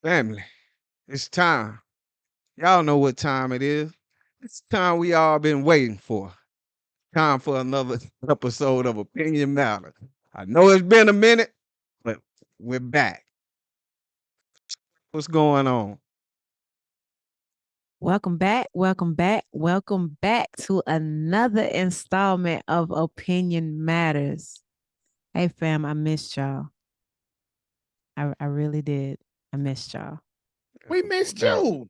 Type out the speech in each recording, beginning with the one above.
Family, it's time. Y'all know what time it is. It's time we all been waiting for. Time for another episode of Opinion Matter. I know it's been a minute, but we're back. What's going on? Welcome back, welcome back, welcome back to another installment of Opinion Matters. Hey fam, I missed y'all. I really did. I missed y'all. We No missed doubt. you.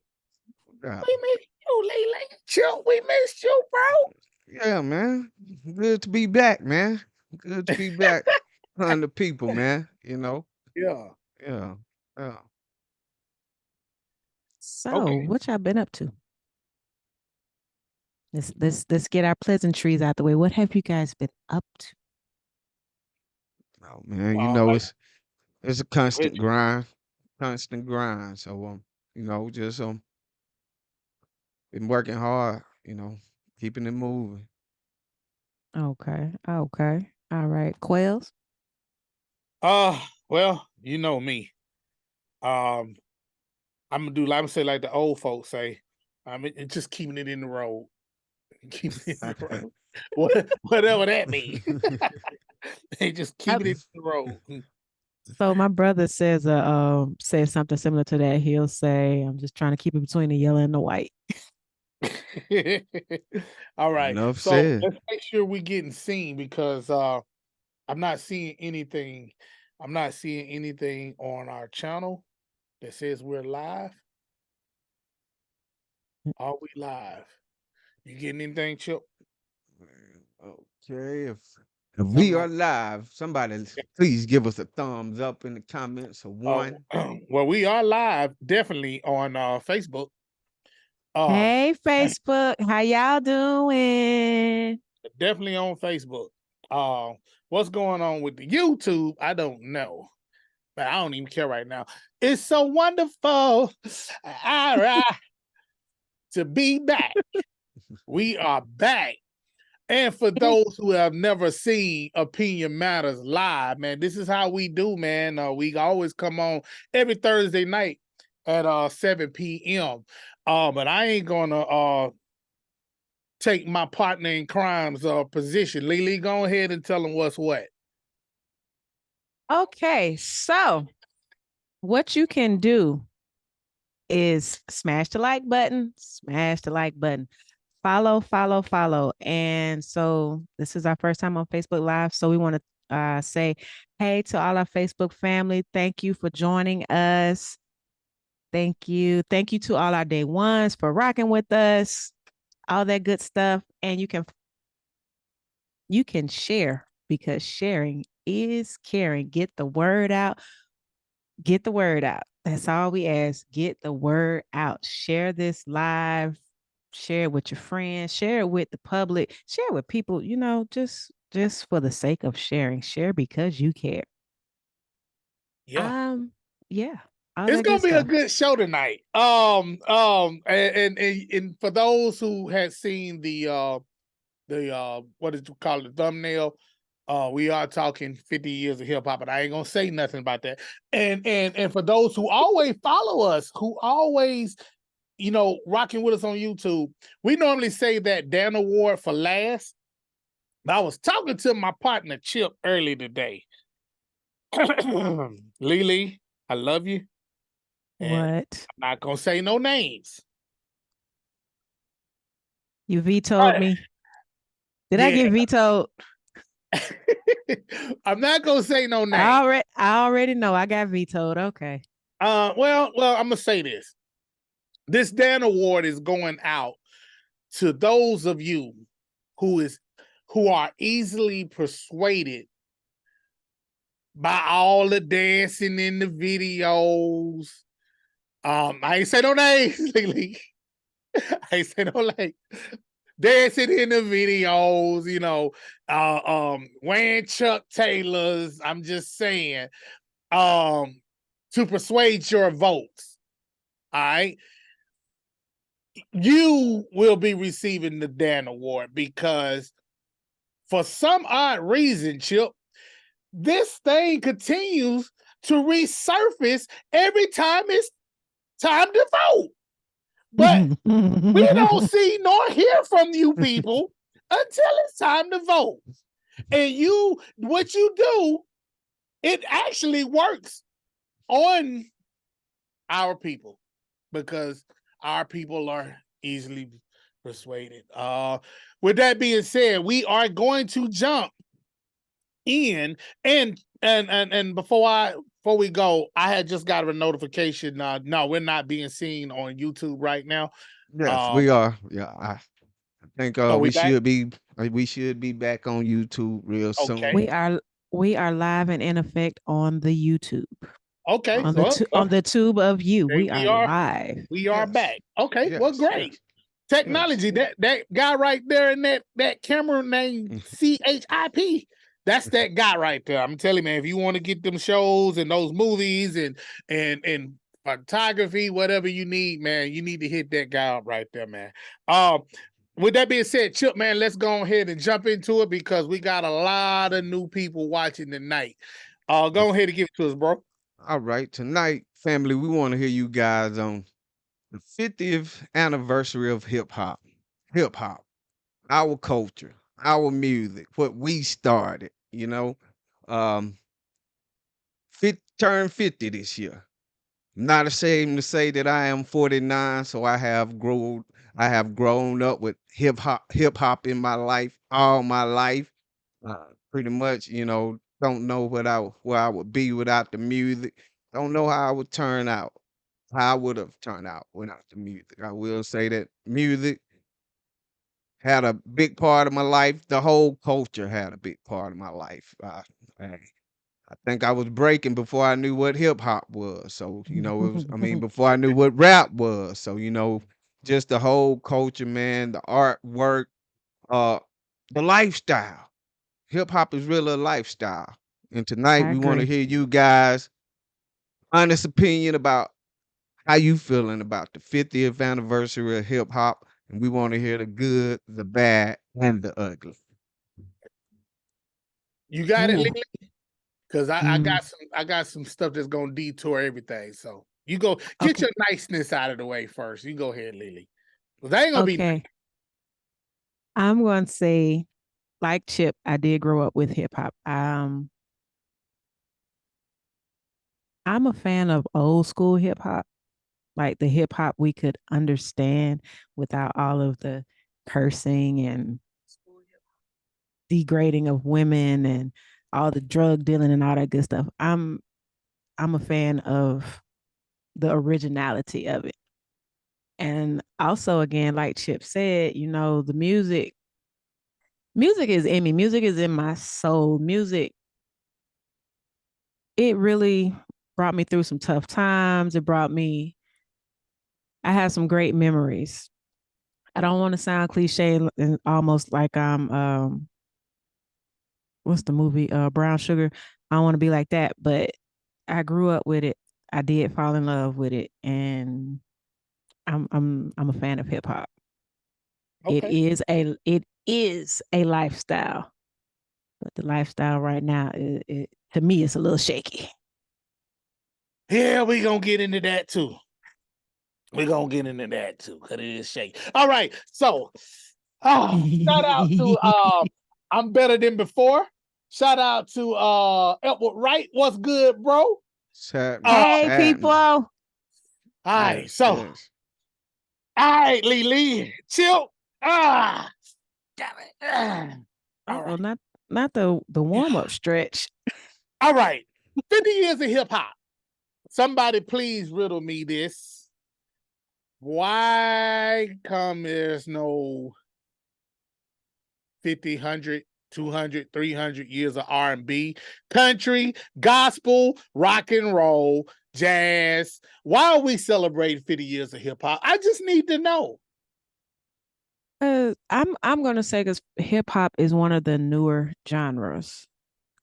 No doubt. We missed you, Lele. Chill. We missed you, Yeah, man. Good to be back, man. Good to be back on the people, man. Yeah. Yeah. Yeah. So, Okay. what y'all been up to? Let's get our pleasantries out the way. What have you guys been up to? Oh man, Like it's a constant really. grind. Constant grind. So just been working hard, keeping it moving. Okay, okay. All right. Quails. Well, you know me. Um, I'm gonna do like I'm say like the old folks say. It's just keeping it in the road. Keeping it in the road. Whatever that means. They just I, keeping it in the road. so my brother says something similar to that. He'll say, "I'm just trying to keep it between the yellow and the white." All right. Enough So said. let's make sure we're getting seen because I'm not seeing anything. I'm not seeing anything on our channel that says we're live. Are we live? You getting anything, Chip? Okay, if we Something are like live, somebody please give us a thumbs up in the comments or one. well, we are live definitely on Facebook. Um, Hey, Facebook, how y'all doing? definitely on Facebook. What's going on with the YouTube? I don't know, but I don't even care right now. It's so wonderful, all right, to be back. We are back. And for those who have never seen Opinion Matters live, man, this is how we do, man. We always come on every Thursday night at 7 p.m. But I ain't gonna take my partner in crime's position. Lily, go ahead and tell them what's what. Okay, so what you can do is smash the like button, smash the like button, follow, follow, follow. And so this is our first time on Facebook Live. So we want to say hey to all our Facebook family. Thank you for joining us. Thank you. Thank you to all our day ones for rocking with us, all that good stuff. And you can share because sharing is caring. Get the word out. Get the word out. That's all we ask. Get the word out. Share this live. Share it with your friends. Share it with the public. Share it with people. Just for the sake of sharing. Share because you care. Yeah. Yeah. All It's that good gonna be a stuff. good show tonight. And for those who had seen the what did you call it, thumbnail, we are talking 50 years of hip hop, but I ain't gonna say nothing about that. And for those who always follow us, who always rocking with us on YouTube, we normally say that Dan Award for last. But I was talking to my partner Chip early today. Lily, I love you. And What? I'm not gonna say no names. You vetoed Right. me. Did I Yeah. get vetoed? I'm not gonna say no I name. already I already know I got vetoed. Okay. Well, I'm gonna say this. This Dan Award is going out to those of you who are easily persuaded by all the dancing in the videos. I ain't say no names, Lily. I ain't say no names. Dancing in the videos, wearing Chuck Taylors. I'm just saying, to persuade your votes. All right. You will be receiving the Dan Award because for some odd reason, Chip, this thing continues to resurface every time it's time to vote. But we don't see nor hear from you people until it's time to vote. And what you do, it actually works on our people because our people are easily persuaded. With that being said, we are going to jump in and before we go, I had just got a notification. No, we're not being seen on YouTube right now. Yes, we are. Yeah, I think So we we back. should be back on YouTube real soon. Okay. we are live and in effect on the YouTube. Okay. On the tube of you. There We we are are. live. We are Yes, back. Okay. Well, yes, great. yes, Technology. That guy right there in that camera named CHIP. That's that guy right there. I'm telling you, man, if you want to get them shows and those movies and photography, whatever you need, man, you need to hit that guy up right there, man. With that being said, Chip, man, let's go ahead and jump into it because we got a lot of new people watching tonight. Go ahead and give it to us, bro. All right, tonight, family, we want to hear you guys on the 50th anniversary of hip hop. Hip hop, our culture, our music, what we started, Um, turned 50 this year. Not ashamed to say that I am 49, so I have grown up with hip hop in my life, all my life. Pretty much, don't know where I would be without the music. Don't know how I would turn out, how I would have turned out without the music. I will say that music had a big part of my life. The whole culture had a big part of my life. I think I was breaking before I knew what hip hop was. So, before I knew what rap was. So, just the whole culture, man, the artwork, uh, the lifestyle. Hip hop is really a lifestyle. And tonight I we want to agree. hear you guys' honest opinion about how you feeling about the 50th anniversary of hip hop. And we want to hear the good, the bad, and the ugly. You got it, Ooh. Lily? Because Mm, I got some stuff that's gonna detour everything. So you go get okay. your niceness out of the way first. You go ahead, Lily. Because I ain't gonna be Okay. I'm going to say, like Chip, I did grow up with hip hop. I'm a fan of old school hip hop, like the hip hop we could understand without all of the cursing and degrading of women and all the drug dealing and all that good stuff. I'm a fan of the originality of it. And also again, like Chip said, the music is in me. Music is in my soul. Music, it really brought me through some tough times. I had some great memories. I don't want to sound cliche and almost like I'm what's the movie? Brown Sugar. I don't want to be like that, but I grew up with it. I did fall in love with it, and I'm a fan of hip hop. okay. It is a lifestyle, but the lifestyle right now, to me, it's a little shaky. Yeah, we gonna get into that too. We're gonna get into that too, because it is shake. All right, so shout out to I'm better than before. Shout out to Edward Wright. What's good, bro? It's happening. It's Hey, happening. people. All All right, Yes, so yes. all right, Lee, chill. Ah, damn it. All oh, right, not the warm up stretch. all right. 50 years of hip hop. Somebody please riddle me this. Why come there's no 50, 100, 200, 300 years of R&B, country, gospel, rock and roll, jazz? Why are we celebrating 50 years of hip hop? I just need to know. I'm gonna say because hip hop is one of the newer genres.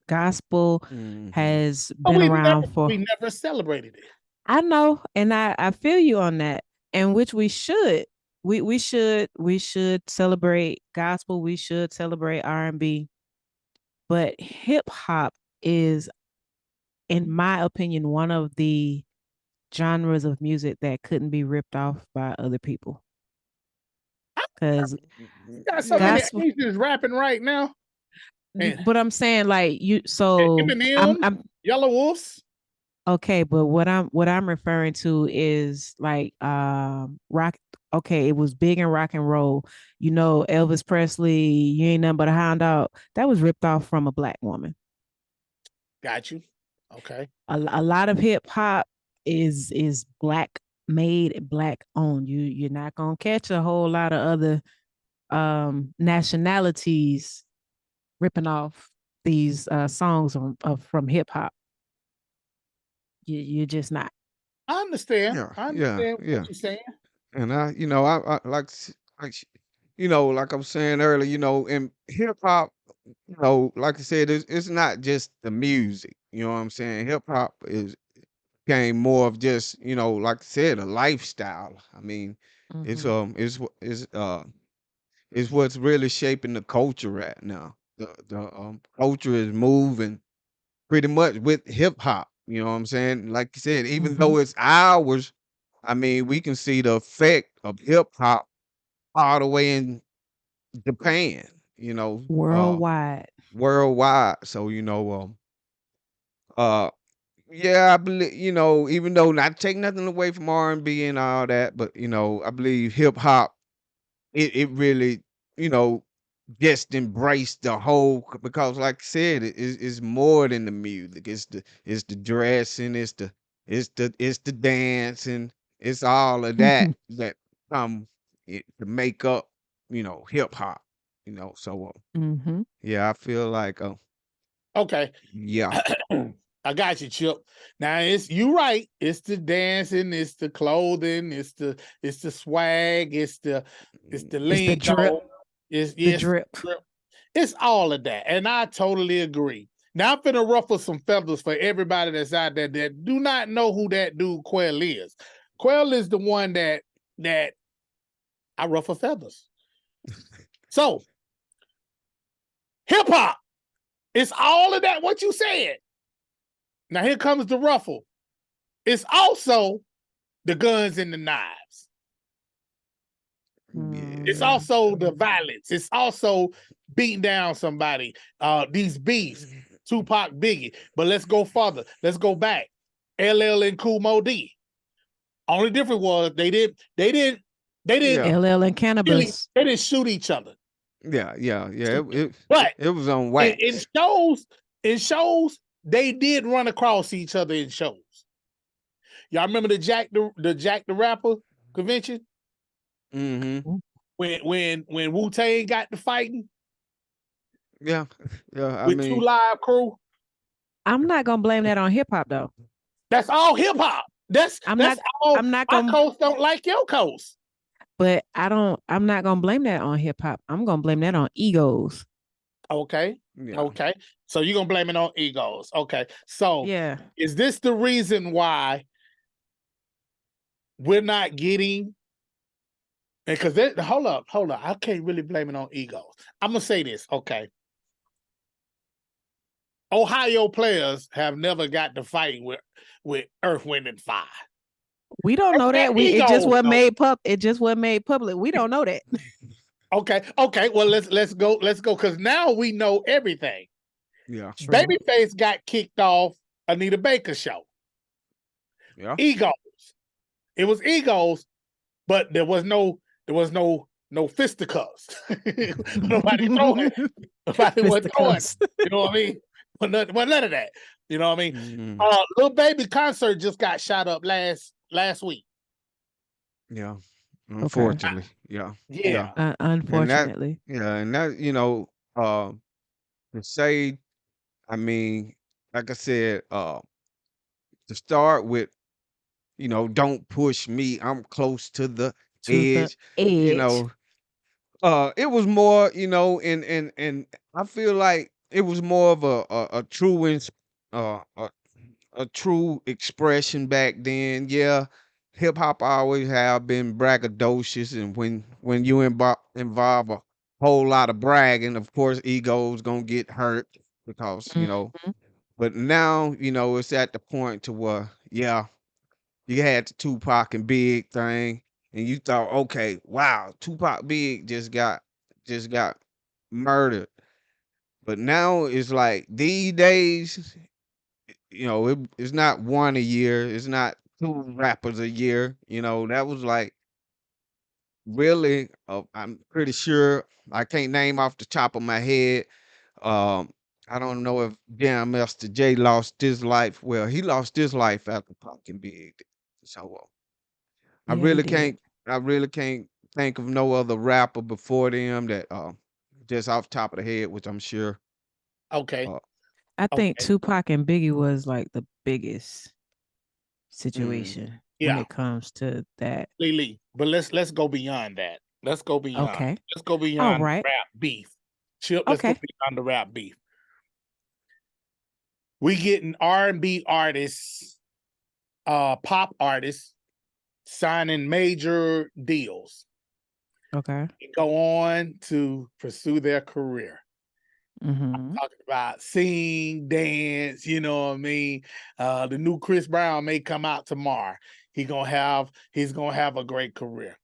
Gospel Hmm. has But been around for, we never celebrated it. I know, and I feel you on that, and which we should. We should celebrate gospel. We should celebrate R&B, but hip hop is, in my opinion, one of the genres of music that couldn't be ripped off by other people. Because Got so Yeah. many that's Asians rapping right now. And but I'm saying like you so Eminem, I'm Yellow Wolves. okay, but what I'm referring to is like rock. Okay, it was big in rock and roll. You know, Elvis Presley, You Ain't Nothing But a Hound Dog. That was ripped off from a black woman. Got you. Okay. A lot of hip hop is black made, black owned. You're not gonna catch a whole lot of other nationalities ripping off these songs from hip hop. You're just not. I understand. Yeah. I Yeah. understand what Yeah. you're saying. And I like I was saying earlier, in hip hop, like I said, it's not just the music. You know what I'm saying? Hip hop is became more of just, like I said, a lifestyle. I mean, it's Mhm. it's what's really shaping the culture right now. The culture is moving pretty much with hip hop. You know what I'm saying? Like you said, even Mhm. though it's ours, I mean, we can see the effect of hip hop all the way in Japan, Worldwide. worldwide. So, uh, yeah, I believe, even though not take nothing away from R&B and all that, but I believe hip hop, it really, you know, just embrace the whole because like I said, it's more than the music. It's the dressing, it's the dancing, it's all of that that come to make up, hip hop. So Mhm. yeah, I feel like Okay. yeah. I got you, Chip. Now it's you right. It's the dancing, it's the clothing, it's the swag, it's the It's the drip. lingo, it's The yes, drip. it's all of that, and I totally agree. Now I'm finna ruffle some feathers for everybody that's out there that do not know who that dude Quell is. Quell is the one that I ruffle feathers. So hip hop, it's all of that. What you said. Now here comes the ruffle. It's also the guns and the knives. It's Yeah. Mm. also the violence. It's also beating down somebody. These beefs, Tupac, Biggie. But let's go further. Let's go back. LL and Kool Moe D. Only difference was they didn't Yeah. LL and really Cannabis. they didn't shoot each other. Yeah. Yeah. Yeah. But It was on in, in wax. shows, in shows, they did run across each other in shows. Y'all remember the Jack the Rapper convention Mm-hmm. when Wu Tang got to fighting Yeah. Yeah. I with Two mean, Live Crew? I'm not gonna blame that on hip hop though. That's all hip hop. That's I'm that's not all. I'm not My gonna coast don't like your coast. but I'm not gonna blame that on hip hop. I'm gonna blame that on egos. Okay, yeah. okay. So you're gonna blame it on egos. Okay. So Yeah. is this the reason why we're not getting? Because hold up. I can't really blame it on egos. I'm gonna say this. Okay. Ohio players have never got to fight with Earth, Wind, and Fire. We don't know That that. It just egos, wasn't though. made it just wasn't made public. We don't know that. Okay, okay. Well, let's go. Let's go. Because now we know everything. Yeah. True. Babyface got kicked off Anita Baker show. Yeah. Egos. It was egos, but there was no fisticuffs. Nobody throwing. Nobody was throwing. Fisticuffs. You know what I mean? But none of that. You know what I mean? Mhm. Little Baby concert just got shot up last week. Yeah. Okay. Unfortunately. Yeah. Yeah. Yeah. And that, Unfortunately. yeah, and that, to say, I mean, like I said, to start with, don't push me. I'm close to the To the edge. You edge. know, it was more, and I feel like it was more of a true a true expression back then. Yeah, hip hop always have been braggadocious, and when you involve a whole lot of bragging, of course, ego's gonna get hurt because. Mhm. But now, it's at the point to where, yeah, You had the Tupac and Big thing, and you thought, okay, wow, Tupac Big just got murdered. But now it's like these days, it's not one a year, it's not two rappers a year. That was like really, I'm pretty sure I can't name off the top of my head. Um, I don't know if Jam Master Jay lost his life. Well, he lost his life after Pumpkin Big. So I Yeah, he really did. can't. I really can't think of no other rapper before them that just off the top of the head, which I'm sure. Okay. Uh, I think Okay. Tupac and Biggie was like the biggest mm, situation when Yeah. it comes to that. Lee. But let's go beyond that. Let's go beyond. Okay. Let's go All beyond right. rap beef. Chip, let's go Okay. beyond the rap beef. We getting R&B artists, pop artists signing major deals. Okay. Go on to pursue their career. Mm-hmm. Talking about sing, dance, you know what I mean? The new Chris Brown may come out tomorrow. He's gonna have a great career.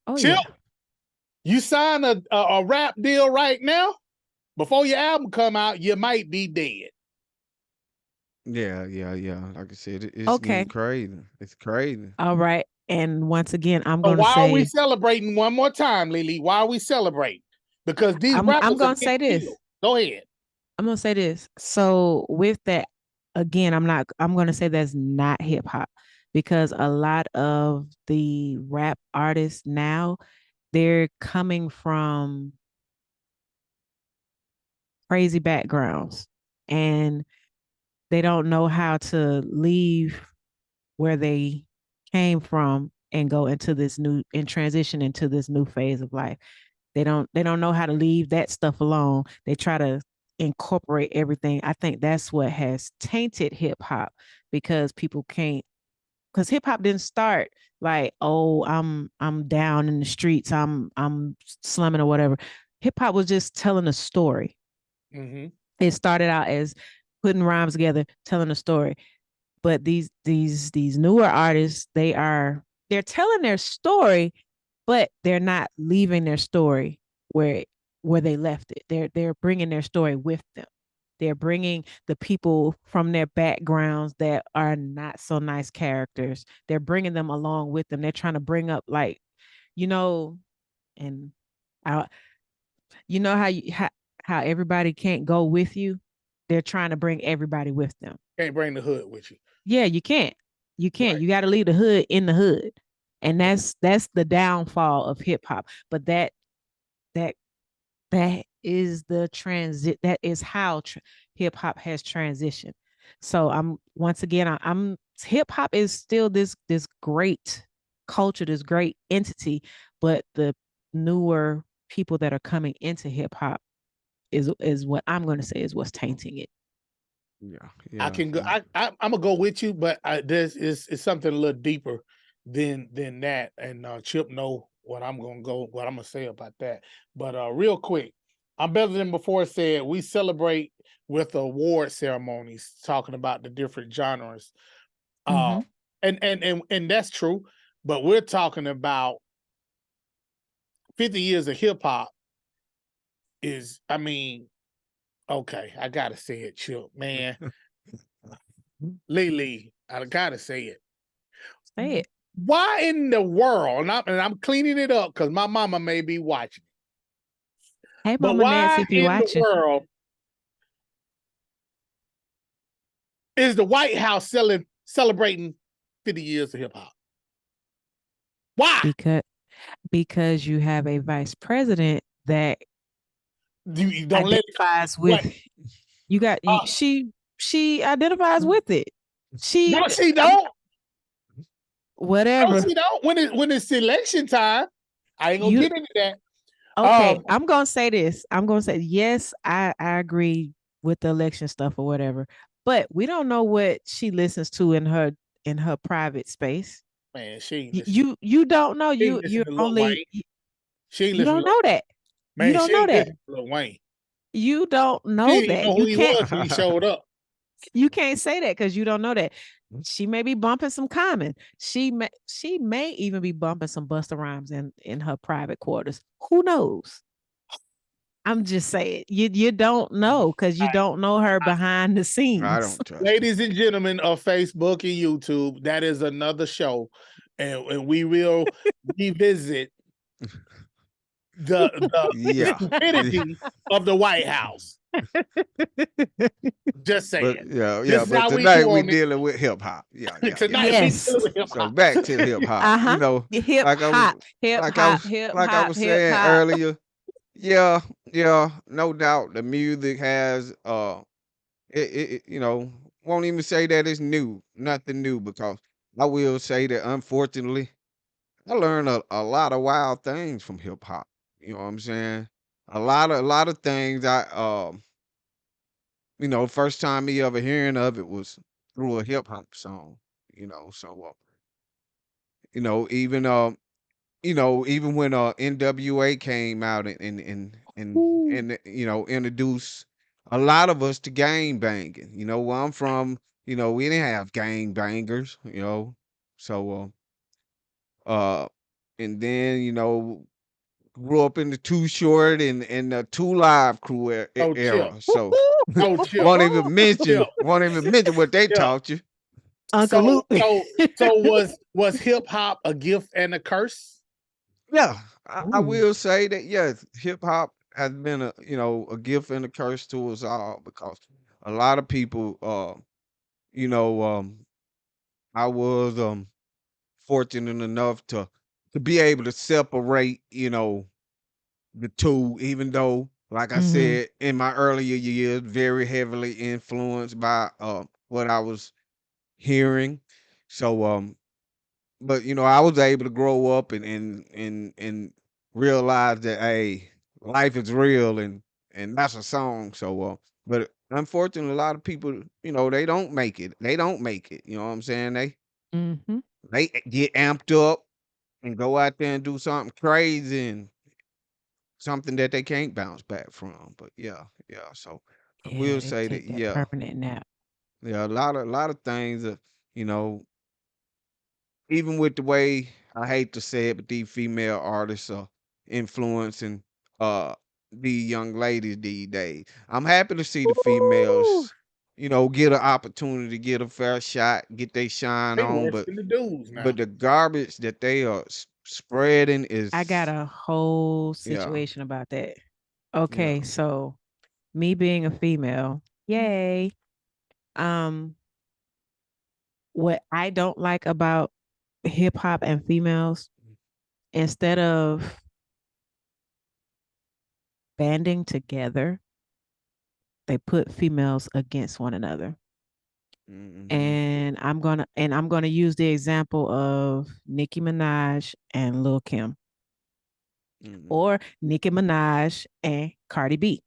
Oh Chip, yeah. you sign a rap deal right now, before your album come out, you might be dead. yeah. Like I said, it's getting Okay. crazy. It's crazy. All right. And once again, I'm So gonna why are we say celebrating one more time, Lily? Why are we celebrating? Because these I'm rappers are gonna say getting this. killed. Go ahead. I'm gonna say this. So with that, again, I'm gonna say that's not hip hop because a lot of the rap artists now, they're coming from crazy backgrounds and they don't know how to leave where they came from and go into this new and transition into this new phase of life. They don't know how to leave that stuff alone. They try to incorporate everything. I think that's what has tainted hip hop because people can't because hip hop didn't start like, oh, I'm down in the streets, I'm slumming or whatever. Hip hop was just telling a story. Mm-hmm. It started out as putting rhymes together, telling a story. But these newer artists, they're telling their story, but they're not leaving their story where where they left it. They're bringing their story with them. They're bringing the people from their backgrounds that are not so nice characters. They're bringing them along with them. They're trying to bring up like, you know, and I, you know how everybody can't go with you. They're trying to bring everybody with them. Can't bring the hood with you. Yeah, you can't. You can't. Right. You got to leave the hood in the hood, and that's the downfall of hip hop. But that that is the transit. That is how hip hop has transitioned. So I'm once again, I'm hip hop is still this great culture, this great entity, but the newer people that are coming into hip hop is what I'm going to say is what's tainting it. Yeah, I yeah, can go. yeah. I'm gonna go with you, but this is something a little deeper than that. And Chip know what I'm gonna say about that. But real quick, I'm better than before. Said we celebrate with award ceremonies, talking about the different genres. Uh, Mm-hmm. and that's true. But we're talking about 50 years of hip hop. I mean, okay, I gotta say it, Chip, man. Lily, I gotta say it. Say it. Why in the world? And I'm cleaning it up because my mama may be watching. Hey, But Mama Nancy, why if you in the watching, world is the White House celebrating 50 years of hip hop? Why? because because you have a vice president that You don't let it identifies what? with you got Uh, she identifies with it. no, She she don't. No, whatever. she don't. When it's election time, I ain't gonna You get into that. okay, Um, I'm gonna say this. I'm gonna say yes, I agree with the election stuff or whatever, but we don't know what she listens to in her private space. man, she ain't You listen. you don't know. She ain't listen You're to Lil only Wayne. She ain't you listen to don't Lil know that. You Man, don't she know ain't that. listen to Lil Wayne. You don't She know didn't even that. know who he was when he showed up. You can't say that because you don't know that. She may be bumping some Common. She may even be bumping some Busta Rhymes in her private quarters. Who knows? I'm just saying you don't know because you don't know her behind the I scenes. don't trust her. Ladies and gentlemen of Facebook and YouTube, that is another show, and we will revisit the Yeah. stupidity of the White House. Just saying. But yeah, This is but how we tonight do we on it. dealing with hip hop. Yeah. Tonight we Yes. dealing with hip So hop. back to hip hop. Uh-huh. Hip Like I was hop, hip like I hop, was hip like I hop, was hip saying hop. earlier. Yeah, yeah, no doubt. The music has won't even say that it's new, nothing new, because I will say that unfortunately I learned a lot of wild things from hip hop. You know what I'm saying? A lot of things first time me ever hearing of it was through a hip hop song. So you know, even even when NWA came out Ooh. and introduced a lot of us to gang banging. Where I'm from, we didn't have gang bangers, So uh and then, grew up in the Too Short and the Two Live Crew Oh, Chip. era. So Oh, Chip. won't Chip. even mention what they Chip. taught you. Uncle So Luke. was hip hop a gift and a curse? Yeah, I Ooh. will say that yes, hip hop has been a gift and a curse to us all, because a lot of people you know I was fortunate enough to be able to separate the two, even though, like I Mhm. said, in my earlier years, very heavily influenced by what I was hearing. So but I was able to grow up and realize that, hey, life is real, and that's a song. So but unfortunately a lot of people, they don't make it. They don't make it. You know what I'm saying? Mhm. They get amped up and go out there and do something crazy and something that they can't bounce back from. But yeah, yeah. So I Yeah, will they say that, take that yeah, permanent nap. yeah, a lot of things you know, even with the way, I hate to say it, but these female artists are influencing uh these young ladies these days. I'm happy to see the Ooh. females, get an opportunity, get a fair shot, get their shine They on, worse but than the dudes now. the garbage that they are spreading I got is, a whole yeah. situation about that. Yeah. Okay, so me being a female, yay. Um, what I don't like about hip hop and females, instead of banding together, they put females against one another. Hmm. And I'm gonna use the example of Nicki Minaj and Lil Kim, Hmm. or Nicki Minaj and Cardi B,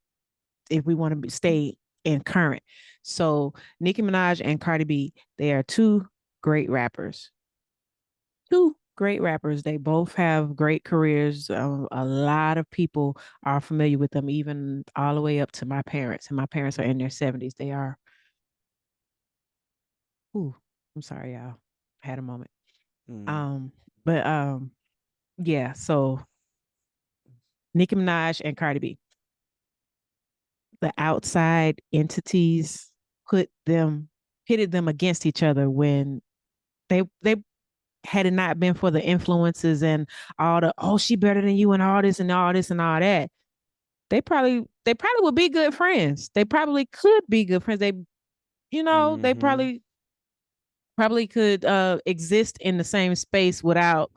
if we want to stay in current. So Nicki Minaj and Cardi B, they are two great rappers. Two great rappers. They both have great careers. A lot of people are familiar with them, even all the way up to my parents. And my parents are in their 70s. They are, ooh, I'm sorry, y'all. I had a moment. Hmm. But yeah, so Nicki Minaj and Cardi B, the outside entities put them pitted them against each other when they had it not been for the influences and all the, oh, she better than you and all this and all this and all that, they probably would be good friends. They probably could be good friends. They Hmm. probably could exist in the same space without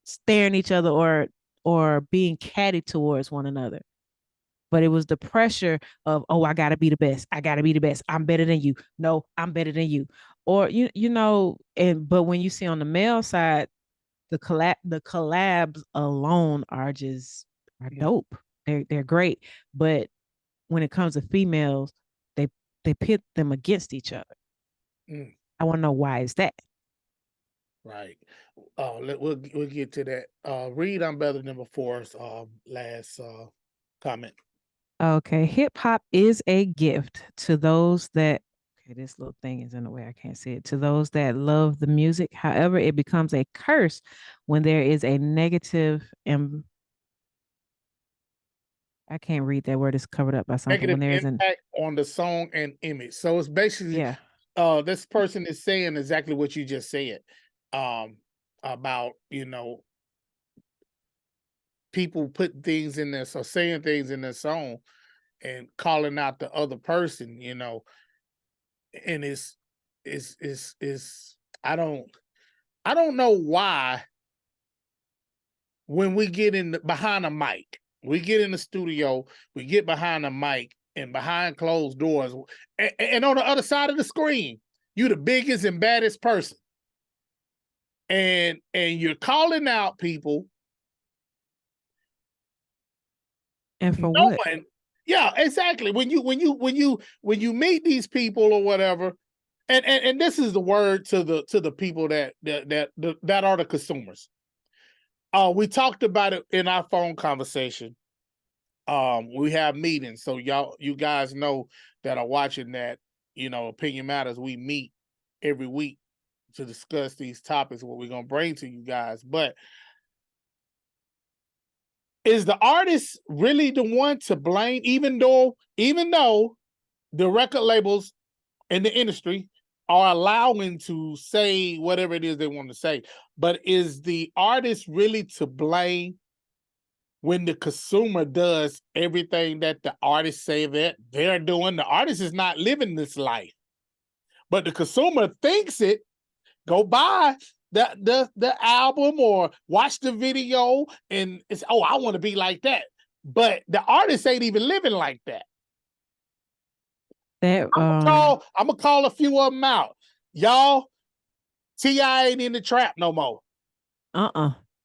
staring each other or being catty towards one another. But it was the pressure of, oh, I gotta be the best. I gotta be the best. I'm better than you. No, I'm better than you. Or and but when you see on the male side, the collabs alone are dope. They're great. But when it comes to females, they they pit them against each other. Mm, I want to know why is that? right. We'll get to that. Read I'm better than before's last comment. Okay, hip hop is a gift to those that Okay, this little thing is in the way. I can't see it. To those that love the music, however, it becomes a curse when there is a negative and I can't read that word. It's covered up by something. When Negative there is an impact on the song and image. So it's basically yeah. this person is saying exactly what you just said. About, people putting things in there, so saying things in their song and calling out the other person, and it's I don't know why when we get behind a mic, we get in the studio, we get behind the mic and behind closed doors, and on the other side of the screen, you the biggest and baddest person, and you're calling out people, And for what? knowing, yeah, exactly. When you meet these people or whatever, and this is the word to the people that are the consumers. We talked about it in our phone conversation. We have meetings, so you guys know that are watching that, Opinion Matters. We meet every week to discuss these topics, what we're gonna bring to you guys. But is the artist really the one to blame, even though the record labels in the industry are allowing to say whatever it is they want to say, but is the artist really to blame when the consumer does everything that the artists say that they're doing? The artist is not living this life, but the consumer thinks it. Go buy the album or watch the video, and it's, oh, I want to be like that. But the artist ain't even living like that. That I'm gonna call a few of them out. Y'all, T.I. ain't in the trap no more.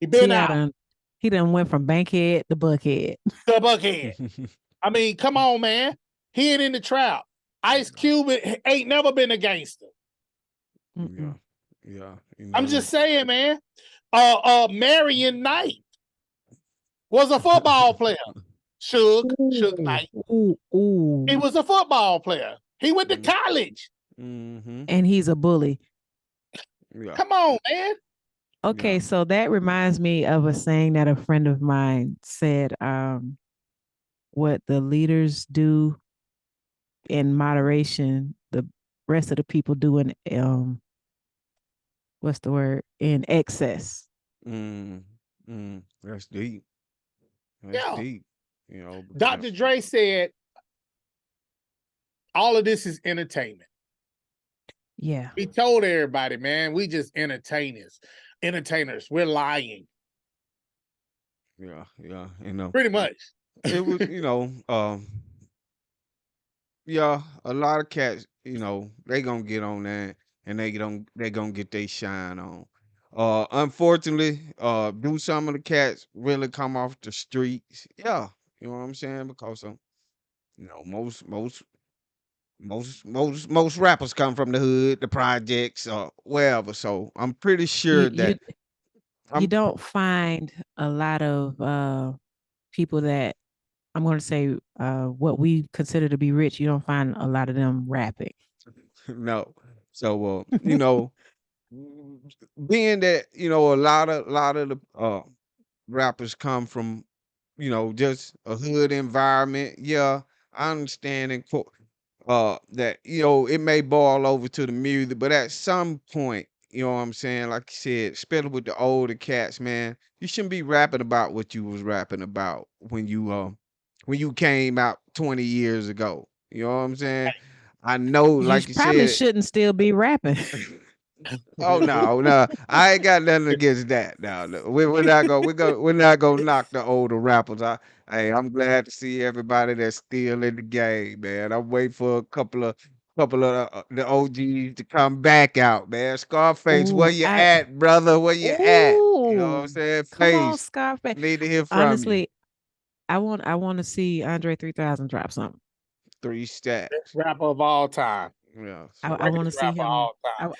He been out. He done went from Bankhead to Buckhead. The Buckhead. I mean, come on, man. He ain't in the trap. Ice Cube ain't never been a gangster. Yeah. Yeah. I'm just saying, man. Marion Knight was a football player. Suge Knight. Ooh. He was a football player. He went to college. Mm-hmm. And he's a bully. Yeah. Come on, man. Okay, Yeah. so that reminds me of a saying that a friend of mine said, what the leaders do in moderation, the rest of the people do in what's the word? In excess. That's deep. That's Yeah. deep. Because Dr. Dre said, all of this is entertainment. Yeah. He told everybody, man, we just entertainers. We're lying. yeah. Pretty much. It was, yeah, a lot of cats, they gonna get on that and they gonna get their shine on. Unfortunately, do some of the cats really come off the streets? Yeah, you know what I'm saying? Because most rappers come from the hood, the projects, or wherever. So I'm pretty You sure you that you I'm don't find a lot of people that I'm going to say what we consider to be rich. You don't find a lot of them rapping. no. So being that a lot of the rappers come from just a hood environment. Yeah, I understand that it may boil over to the music, but at some point, you know what I'm saying, like you said, especially with the older cats, man, you shouldn't be rapping about what you was rapping about when you came out 20 years ago. You know what I'm saying? I know, You like you probably said. shouldn't still be rapping. Oh no, no, I ain't got nothing against that. No, no. We're not gonna knock the older rappers. Hey, I'm glad to see everybody that's still in the game, man. I'm waiting for a couple of the OGs to come back out, man. Scarface, where Ooh, you at, brother? Where you at? You know what I'm ooh, saying? come on, Face, Scarface. need to hear from you. Honestly, I want to see Andre 3000 drop something. 3 Best stacks. rapper of all time. Yeah. I So want to Greatest see rapper of him. all time.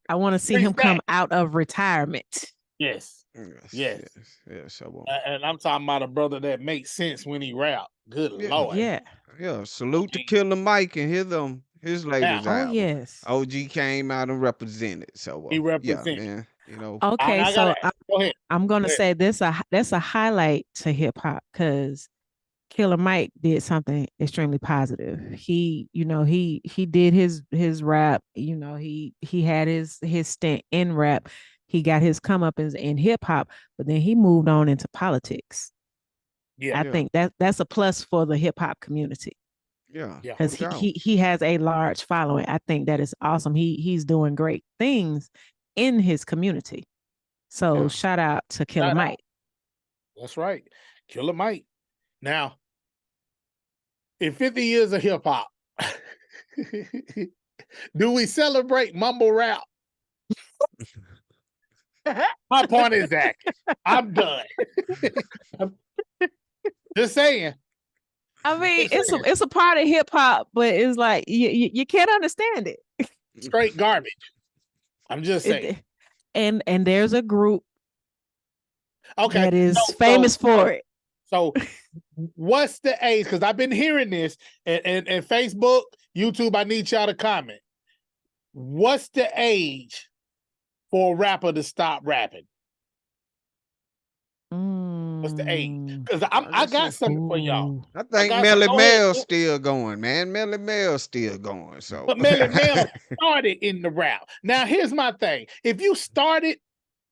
I want to see Three him come stacks. out of retirement. Yes. yes, Yes. yes, yes. So And I'm talking about a brother that makes sense when he rap. Good yeah. Lord. Yeah. Yeah, I salute to mean, Killer Mike and his Now latest Oh album. yes. OG came out and represented. So he yeah, represented. man. You know, Okay, I gotta so go ahead. I'm Go gonna ahead. say that's a highlight to hip hop because Killer Mike did something extremely positive. He did his rap. He had his stint in rap. He got his comeuppance in hip hop, but then he moved on into politics. Yeah, I yeah, think that's a plus for the hip hop community yeah, yeah. no because doubt. he has a large following. I think that is awesome. He's doing great things in his community. So Yeah. shout out to Killer Shout out. Mike. That's right. Killer Mike. Now, in 50 years of hip hop, do we celebrate mumble rap? My point is that I'm done. I'm just saying. I mean, Just saying. it's a part of hip hop, but it's like you can't understand it. Straight garbage. I'm just saying. It and there's a group Okay. that is So famous for it. so what's the age? Because I've been hearing this and Facebook, YouTube, I need y'all to comment. What's the age for a rapper to stop rapping? What's the age? Because I got something for y'all. Ooh. I I think got some. Melly Go ahead. Mel's still going, man. Melly Mel's still going. So But Melly Mel started in the rap. Now here's my thing: if you started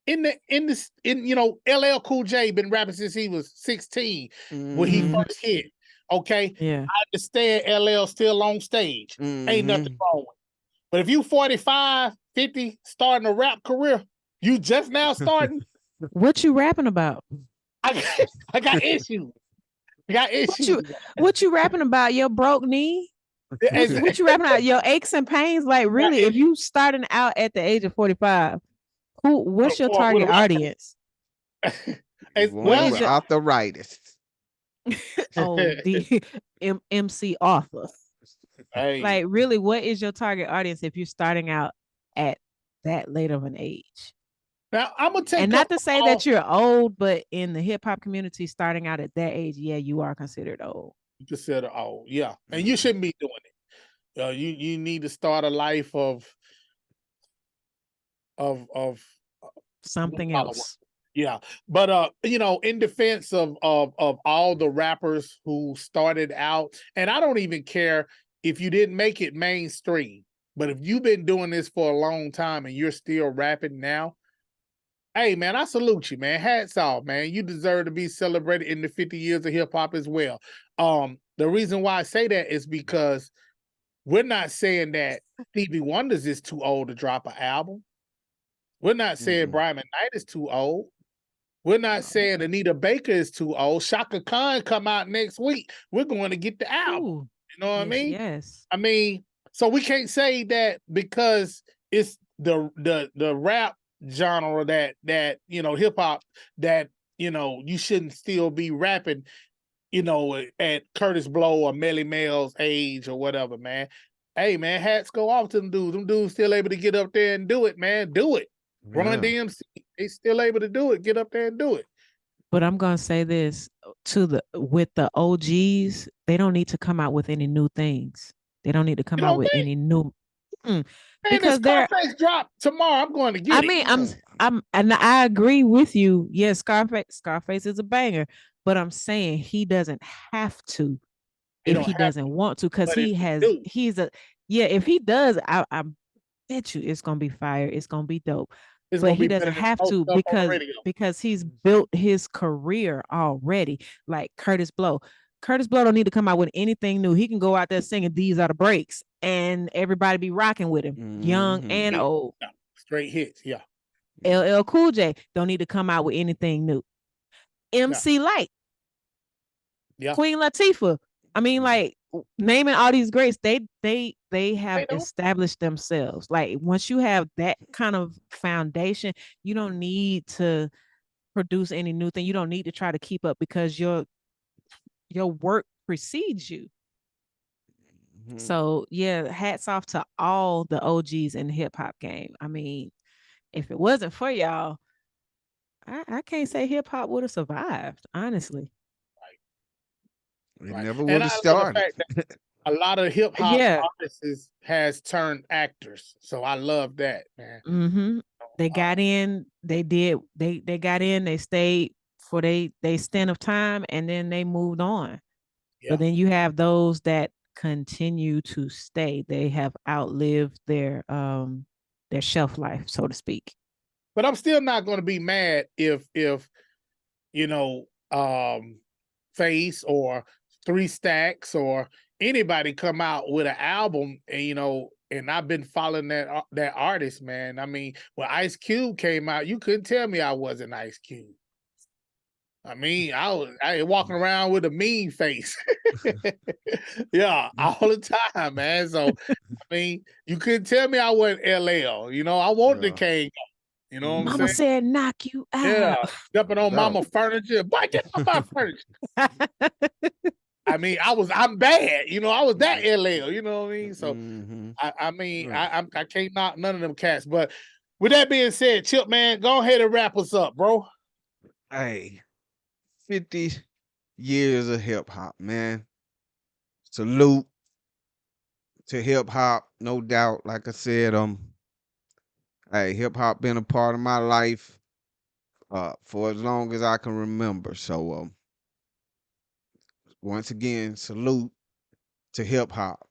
in LL Cool J been rapping since he was 16 when he mm-hmm, Mhm. first hit. Okay, Yeah. I understand LL still on stage. Ain't nothing mm-hmm. wrong with it. But if you 45, 50, starting a rap career, you just now starting, What you rapping about? I got issues. I got issues. What you rapping about? Your broke knee? What you rapping about? Your aches and pains? Like got really, if you starting out at the age of 45, what's your with a target rap audience? What One is with your arthritis. the MC author? hey, Like really, what is your target audience if you're starting out at that late of an age? now I'm gonna And take not up to say all that you're old, but in the hip hop community, starting out at that age, yeah, you are considered old. you consider all, yeah, and you Mhm. shouldn't be doing it. You need to start a life of blue Something collar work. else. Yeah, but in defense of all the rappers who started out, and I don't even care if you didn't make it mainstream, but if you've been doing this for a long time and you're still rapping now, hey man, I salute you, man. Hats off, man. You deserve to be celebrated in the 50 years of hip hop as well. The reason why I say that is because we're not saying that Stevie Wonders is too old to drop an album. We're not saying Mm-mm. Brian McKnight is too old. We're not No. saying Anita Baker is too old. Shaka Khan come out next week. We're going to get the album. Ooh, You know what I yes, mean? yes. I mean, so we can't say that because it's the rap genre that hip hop that you shouldn't still be rapping at Curtis Blow or Melly Mel's age or whatever, man. Hey man, hats go off to them dudes. Them dudes still able to get up there and do it, man. Do it. Run Yeah. DMC, they still able to do it. Get up there and do it. But I'm gonna say this with the OGs, they don't need to come out with any new things. They don't need to You come out know, with any new mm, man, this because they're Scarface drop tomorrow. I'm going to I get it. mean, Yeah. and I agree with you. Yes, Scarface is a banger, but I'm saying he doesn't have to He if don't he have doesn't to, want to, because but if he do, he's a yeah, if he does, I bet you it's gonna be fire. It's gonna be dope. it's But gonna he be better doesn't than have most to stuff on the because radio. he's built his career already. Like Curtis Blow. Curtis Blow don't need to come out with anything new. He can go out there singing "These Are the Breaks" and everybody be rocking with him, young Mm-hmm. and Hit. old. Yeah, straight hits. Yeah, LL Cool J don't need to come out with anything new. yeah, MC Light, yeah. Queen Latifah. I mean, like naming all these greats, they They have don't. established themselves. Like once you have that kind of foundation, you don't need to produce any new thing. You don't need to try to keep up because your work precedes you. Mm-hmm. So yeah, hats off to all the OGs in the hip hop game. I mean, if it wasn't for y'all, I can't say hip hop would have survived, honestly. It Right. never And would I have love the started. fact that a lot of hip hop Yeah. artists has turned actors, so I love that, man. Mm-hmm. They got in, they got in, they stayed for they stint of time and then they moved on. Yeah, But then you have those that continue to stay. They have outlived their shelf life, so to speak. but I'm still not going to be mad if you know, Face or Three Stacks or anybody come out with an album, and and I've been following that artist, man. I mean, when Ice Cube came out, you couldn't tell me I wasn't Ice Cube. I mean, I was walking around with a mean face, yeah, all the time, man. So I mean, you couldn't tell me I wasn't LL. I want the Yeah. king. You know what I'm Mama saying? said knock you Yeah, out. jumping No on doubt. mama furniture. Boy, get off my furniture. I mean, I'm bad. I was that LL. You know what I mean? So Mm-hmm. I mean, Right. I can't knock none of them cats. But with that being said, Chip, man, go ahead and wrap us up, bro. Hey, 50 years of hip hop, man. Salute to hip hop, no doubt. Like I said, hey, hip hop been a part of my life for as long as I can remember. So once again, salute to hip hop.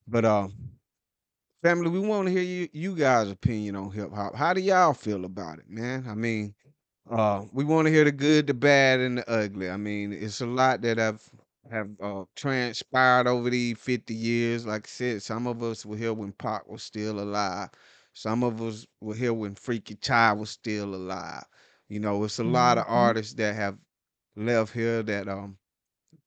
But family, we want to hear you guys' opinion on hip hop. How do y'all feel about it, man? I mean, we want to hear the good, the bad, and the ugly. I mean, it's a lot that have transpired over these 50 years. Like I said, some of us were here when Pac was still alive. Some of us were here when Freaky Child was still alive. It's a lot of Mhm. artists that have left here that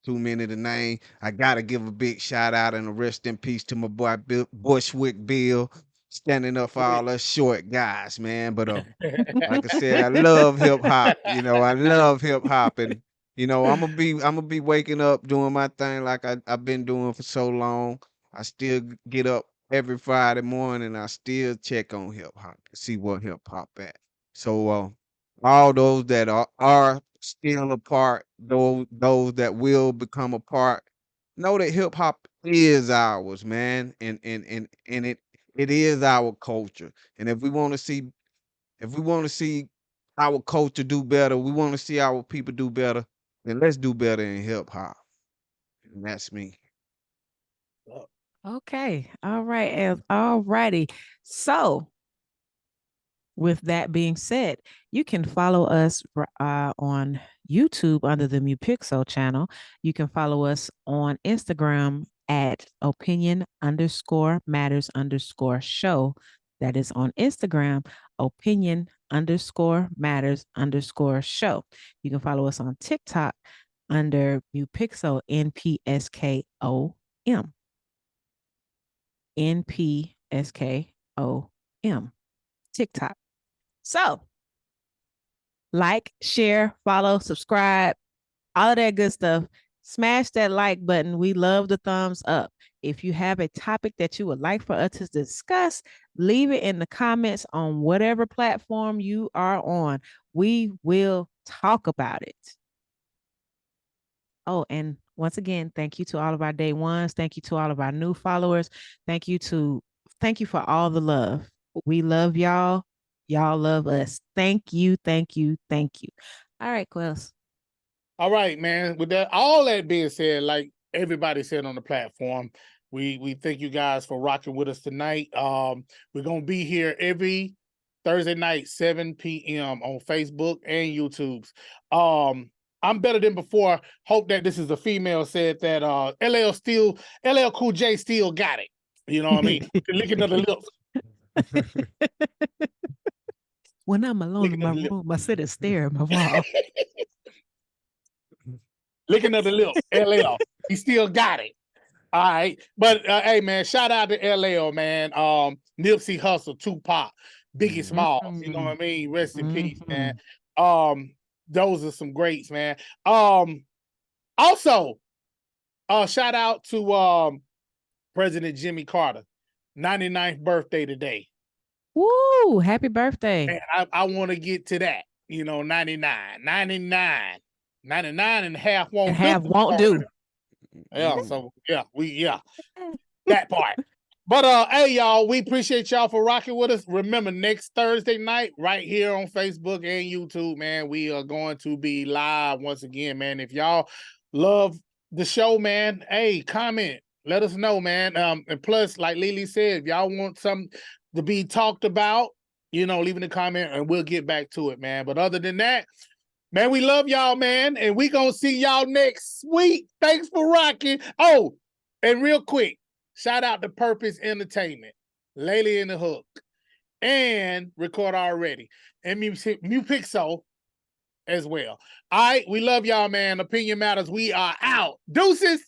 too many to name. I gotta give a big shout out and a rest in peace to my boy Bushwick Bill, standing up for all us short guys, man. But like I said, I love hip hop. I love hip hop, and I'm gonna be waking up doing my thing like I've been doing for so long. I still get up every Friday morning. I still check on hip hop to see what hip hop at. So all those that are still a part, those that will become a part, know that hip hop is ours, man, and it is our culture. And if we want to see our culture do better, we want to see our people do better, then let's do better in hip hop. And that's me. Okay. All right. All righty. So, with that being said, you can follow us on YouTube under the Mupixo channel. You can follow us on Instagram at opinion_matters_show. That is on Instagram, opinion_matters_show. You can follow us on TikTok under Mupixo, NPSKOM. NPSKOM. TikTok. So, like, share, follow, subscribe, all of that good stuff. Smash that like button. We love the thumbs up. If you have a topic that you would like for us to discuss, leave it in the comments on whatever platform you are on. We will talk about it. Oh, and once again, thank you to all of our day ones. Thank you to all of our new followers. Thank you for all the love. We love y'all. Y'all love us. Thank you, thank you, thank you. All right, Quells. All right, man. With all that being said, like everybody said on the platform, we thank you guys for rocking with us tonight. We're gonna be here every Thursday night, 7 p.m. on Facebook and YouTube's. I'm better than before. Hope that this is a female said that LL Cool J still got it. You know what I mean? Licking of the lips. When I'm alone in Licking my of the lips. room, I sit and stare at my wall. Licking of the lips. LL. He still got it. All right. But hey man, shout out to LL, man. Nipsey Hussle, Tupac, Biggie Mhm. Smalls, you know what I mean? Rest in peace, man. Mhm. Those are some greats, man. Also, shout out to President Jimmy Carter, 99th birthday today. Woo! Happy birthday. Man, I want to get to that. 99 and a half And won't do. half won't do. Yeah, Mm. so yeah, that part. But hey y'all, we appreciate y'all for rocking with us. Remember, next Thursday night, right here on Facebook and YouTube, man, we are going to be live once again, man. If y'all love the show, man, hey, comment. Let us know, man. And plus, like Lily said, if y'all want something to be talked about, leave in the comment and we'll get back to it, man. But other than that, man, we love y'all, man. And we gonna see y'all next week. Thanks for rocking. Oh, and real quick, shout out to Purpose Entertainment, Laylee and the Hook, and Record Already, and Mupixo as well. All right, we love y'all, man. Opinion Matters. We are out. Deuces.